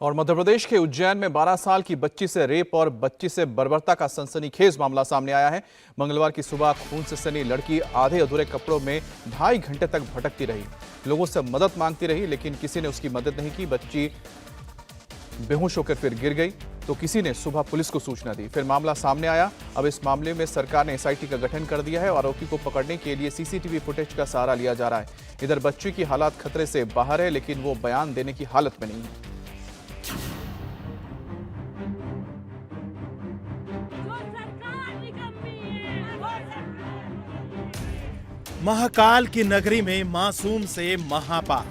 और मध्य प्रदेश के उज्जैन में 12 साल की बच्ची से रेप और बच्ची से बर्बरता का सनसनीखेज मामला सामने आया है। मंगलवार की सुबह खून से सनी लड़की आधे अधूरे कपड़ों में 2.5 घंटे तक भटकती रही। लोगों से मदद मांगती रही, लेकिन किसी ने उसकी मदद नहीं की। बच्ची बेहोश होकर फिर गिर गई तो किसी ने सुबह पुलिस को सूचना दी। फिर मामला सामने आया। अब इस मामले में सरकार ने एसआईटी का गठन कर दिया है और आरोपी को पकड़ने के लिए सीसीटीवी फुटेज का सहारा लिया जा रहा है। इधर बच्ची की हालत खतरे से बाहर है, लेकिन वो बयान देने की हालत में नहीं है। महाकाल की नगरी में मासूम से महापाप।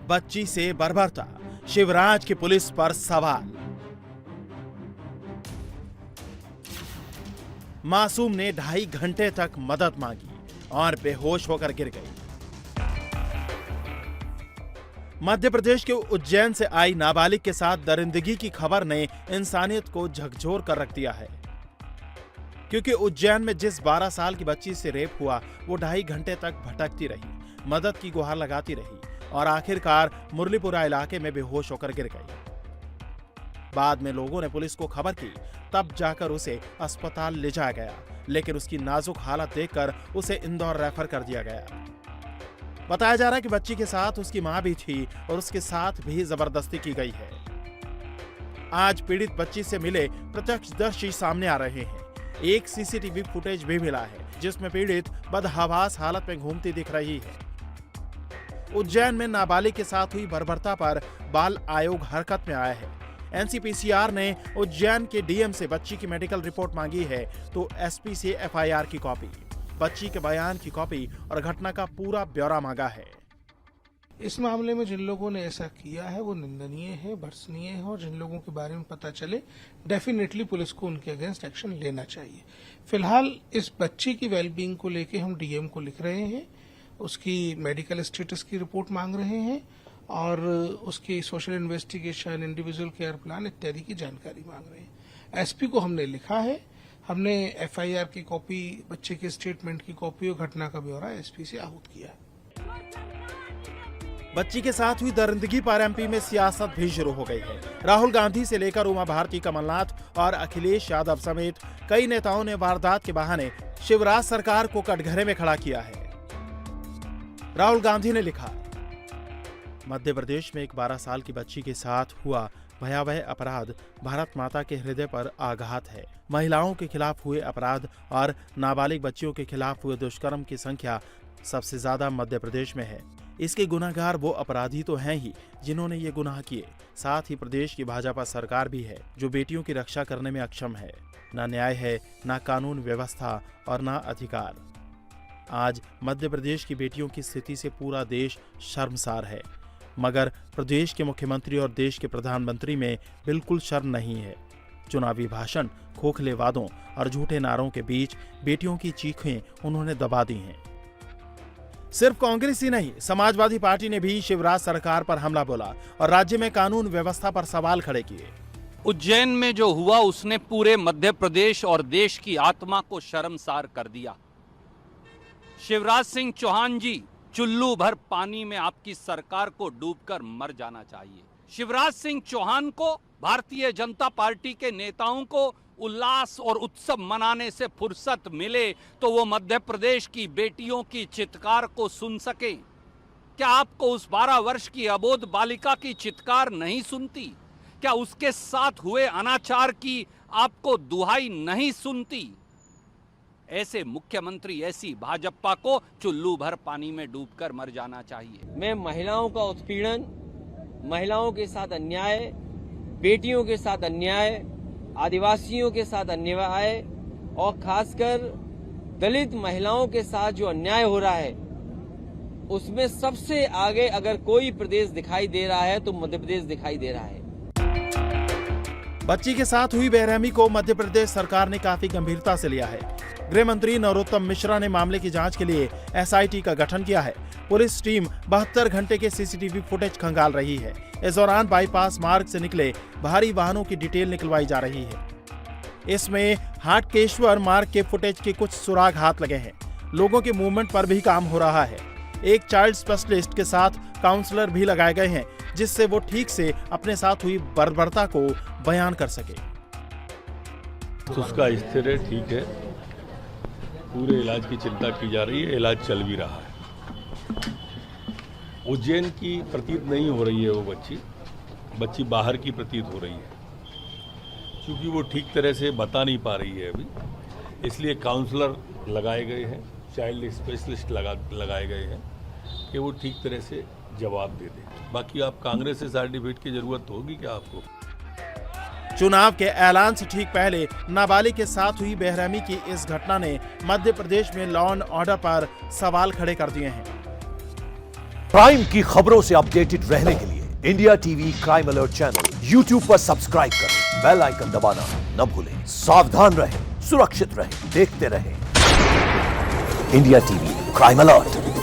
बच्ची से बर्बरता, शिवराज की पुलिस पर सवाल। मासूम ने 2.5 घंटे तक मदद मांगी और बेहोश होकर गिर गई। मध्य प्रदेश के उज्जैन से आई नाबालिग के साथ दरिंदगी की खबर ने इंसानियत को झकझोर कर रख दिया है, क्योंकि उज्जैन में जिस 12 साल की बच्ची से रेप हुआ वो 2.5 घंटे तक भटकती रही, मदद की गुहार लगाती रही और आखिरकार मुरलीपुरा इलाके में बेहोश होकर गिर गई। बाद में लोगों ने पुलिस को खबर की, तब जाकर उसे अस्पताल ले जाया गया, लेकिन उसकी नाजुक हालत देखकर उसे इंदौर रेफर कर दिया गया। बताया जा रहा है कि बच्ची के साथ उसकी मां भी थी और उसके साथ भी जबरदस्ती की गई है। आज पीड़ित बच्ची से मिले प्रत्यक्षदर्शी सामने आ रहे हैं। एक सीसीटीवी फुटेज भी मिला है जिसमें पीड़ित बदहवास हालत में घूमती दिख रही है। उज्जैन में नाबालिग के साथ हुई बर्बरता पर बाल आयोग हरकत में आया है। एनसीपीसीआर ने उज्जैन के डीएम से बच्ची की मेडिकल रिपोर्ट मांगी है तो एसपी से एफआईआर की कॉपी, बच्ची के बयान की कॉपी और घटना का पूरा ब्यौरा मांगा है। इस मामले में जिन लोगों ने ऐसा किया है वो निंदनीय है, भर्त्सनीय है और जिन लोगों के बारे में पता चले डेफिनेटली पुलिस को उनके अगेंस्ट एक्शन लेना चाहिए। फिलहाल इस बच्ची की वेलबींग को लेके हम डीएम को लिख रहे हैं, उसकी मेडिकल स्टेटस की रिपोर्ट मांग रहे हैं और उसकी social investigation, individual care plan इत्यादि की जानकारी मांग रहे हैं। एसपी को हमने लिखा है, हमने एफआईआर की कॉपी, बच्चे के स्टेटमेंट की कॉपी और घटना का ब्यौरा एसपी से आहूत किया है। बच्ची के साथ हुई दरिंदगी पर एमपी में सियासत भी शुरू हो गई है। राहुल गांधी से लेकर उमा भारती, कमलनाथ और अखिलेश यादव समेत कई नेताओं ने वारदात के बहाने शिवराज सरकार को कटघरे में खड़ा किया है। राहुल गांधी ने लिखा, मध्य प्रदेश में एक 12 साल की बच्ची के साथ हुआ भयावह अपराध भारत माता के हृदय पर आघात है। महिलाओं के खिलाफ हुए अपराध और नाबालिग बच्चियों के खिलाफ हुए दुष्कर्म की संख्या सबसे ज्यादा मध्य प्रदेश में है। इसके गुनाहगार वो अपराधी तो हैं ही जिन्होंने ये गुनाह किए, साथ ही प्रदेश की भाजपा सरकार भी है जो बेटियों की रक्षा करने में अक्षम है। ना न्याय है, ना कानून व्यवस्था और ना अधिकार। आज मध्य प्रदेश की बेटियों की स्थिति से पूरा देश शर्मसार है, मगर प्रदेश के मुख्यमंत्री और देश के प्रधानमंत्री में बिल्कुल शर्म नहीं है। चुनावी भाषण, खोखले वादों और झूठे नारों के बीच बेटियों की चीखें उन्होंने दबा दी हैं। सिर्फ कांग्रेस ही नहीं, समाजवादी पार्टी ने भी शिवराज सरकार पर हमला बोला और राज्य में कानून व्यवस्था पर सवाल खड़े किए। उज्जैन में जो हुआ उसने पूरे मध्य प्रदेश और देश की आत्मा को शर्मसार कर दिया। शिवराज सिंह चौहान जी, चुल्लू भर पानी में आपकी सरकार को डूबकर मर जाना चाहिए। शिवराज सिंह चौहान को, भारतीय जनता पार्टी के नेताओं को उल्लास और उत्सव मनाने से फुर्सत मिले तो वो मध्य प्रदेश की बेटियों की चित्कार को सुन सके। क्या आपको उस 12 वर्ष की अबोध बालिका की चित्कार नहीं सुनती? क्या उसके साथ हुए अनाचार की आपको दुहाई नहीं सुनती? ऐसे मुख्यमंत्री, ऐसी भाजपा को चुल्लू भर पानी में डूबकर मर जाना चाहिए। मैं महिलाओं का उत्पीड़न, महिलाओं के साथ अन्याय, बेटियों के साथ अन्याय, आदिवासियों के साथ अन्याय और खासकर दलित महिलाओं के साथ जो अन्याय हो रहा है उसमें सबसे आगे अगर कोई प्रदेश दिखाई दे रहा है तो मध्य प्रदेश दिखाई दे रहा है। बच्ची के साथ हुई बेरहमी को मध्य प्रदेश सरकार ने काफी गंभीरता से लिया है। गृह मंत्री नरोत्तम मिश्रा ने मामले की जांच के लिए एसआईटी का गठन किया है। पुलिस टीम 72 घंटे के सीसीटीवी फुटेज खंगाल रही है। इस दौरान बाईपास मार्ग से निकले भारी वाहनों की डिटेल निकलवाई जा रही है। इसमें हाटकेश्वर मार्ग के फुटेज के कुछ सुराग हाथ लगे हैं। लोगों के मूवमेंट पर भी काम हो रहा है। एक चाइल्ड स्पेशलिस्ट के साथ काउंसलर भी लगाए गए हैं, जिससे वो ठीक से अपने साथ हुई बर्बरता को बयान कर सके। उसका स्थिर है, ठीक है, पूरे इलाज की चिंता की जा रही है, इलाज चल भी रहा है। उज्जैन की प्रतीत नहीं हो रही है वो बच्ची बाहर की प्रतीत हो रही है, क्योंकि वो ठीक तरह से बता नहीं पा रही है अभी, इसलिए काउंसलर लगाए गए हैं, चाइल्ड स्पेशलिस्ट लगाए गए हैं कि वो ठीक तरह से जवाब दे दें। बाकी आप कांग्रेस से सर्टिफिकेट की जरूरत होगी क्या आपको? चुनाव के ऐलान से ठीक पहले नाबालिग के साथ हुई बेरहमी की इस घटना ने मध्य प्रदेश में लॉ एंड ऑर्डर पर सवाल खड़े कर दिए हैं। क्राइम की खबरों से अपडेटेड रहने के लिए India TV crime alert channel YouTube पर सब्सक्राइब करें, बेल आइकन दबाना न भूलें। सावधान रहें, सुरक्षित रहें, देखते रहें इंडिया टीवी क्राइम अलर्ट।